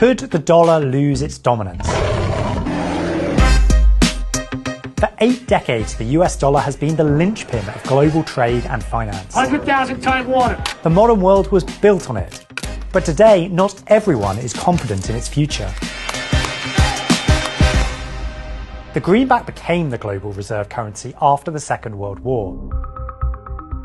Could the dollar lose its dominance? For 8 decades, the US dollar has been the linchpin of global trade and finance. 100,000 Time Warner. The modern world was built on it. But today, not everyone is confident in its future. The greenback became the global reserve currency after the Second World War.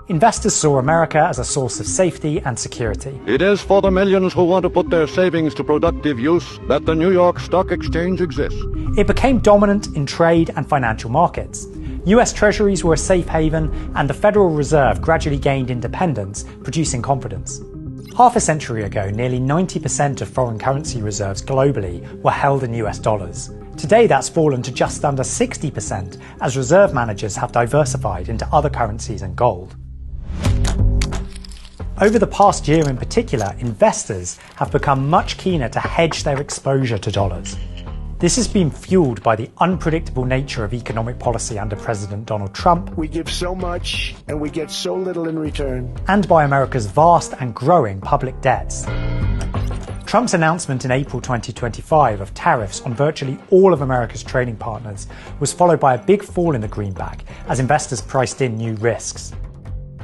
Investors saw America as a source of safety and security. It is for the millions who want to put their savings to productive use that the New York Stock Exchange exists. It became dominant in trade and financial markets. US treasuries were a safe haven, and the Federal Reserve gradually gained independence, producing confidence. Half a century ago, nearly 90% of foreign currency reserves globally were held in US dollars. Today that's fallen to just under 60% as reserve managers have diversified into other currencies and gold. Over the past year in particular, investors have become much keener to hedge their exposure to dollars. This has been fueled by the unpredictable nature of economic policy under President Donald Trump. We give so much and we get so little in return. And by America's vast and growing public debts. Trump's announcement in April 2025 of tariffs on virtually all of America's trading partners was followed by a big fall in the greenback as investors priced in new risks.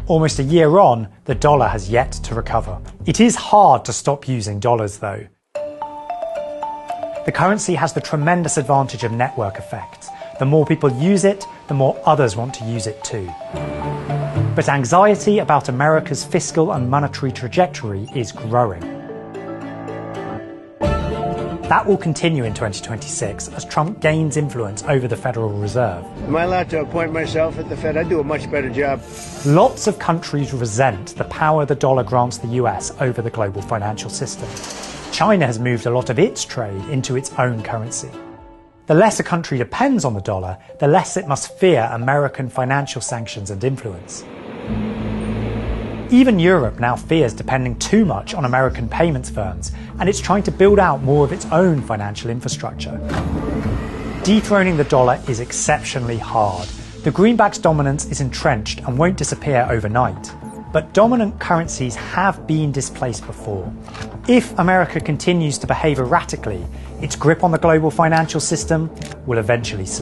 Almost a year on, the dollar has yet to recover. It is hard to stop using dollars, though. The currency has the tremendous advantage of network effects. The more people use it, the more others want to use it too. But anxiety about America's fiscal and monetary trajectory is growing. That will continue in 2026 as Trump gains influence over the Federal Reserve. Am I allowed to appoint myself at the Fed? I'd do a much better job. Lots of countries resent the power the dollar grants the US over the global financial system. China has moved a lot of its trade into its own currency. The less a country depends on the dollar, the less it must fear American financial sanctions and influence. Even Europe now fears depending too much on American payments firms, and it's trying to build out more of its own financial infrastructure. Dethroning the dollar is exceptionally hard. The greenback's dominance is entrenched and won't disappear overnight. But dominant currencies have been displaced before. If America continues to behave erratically, its grip on the global financial system will eventually slip.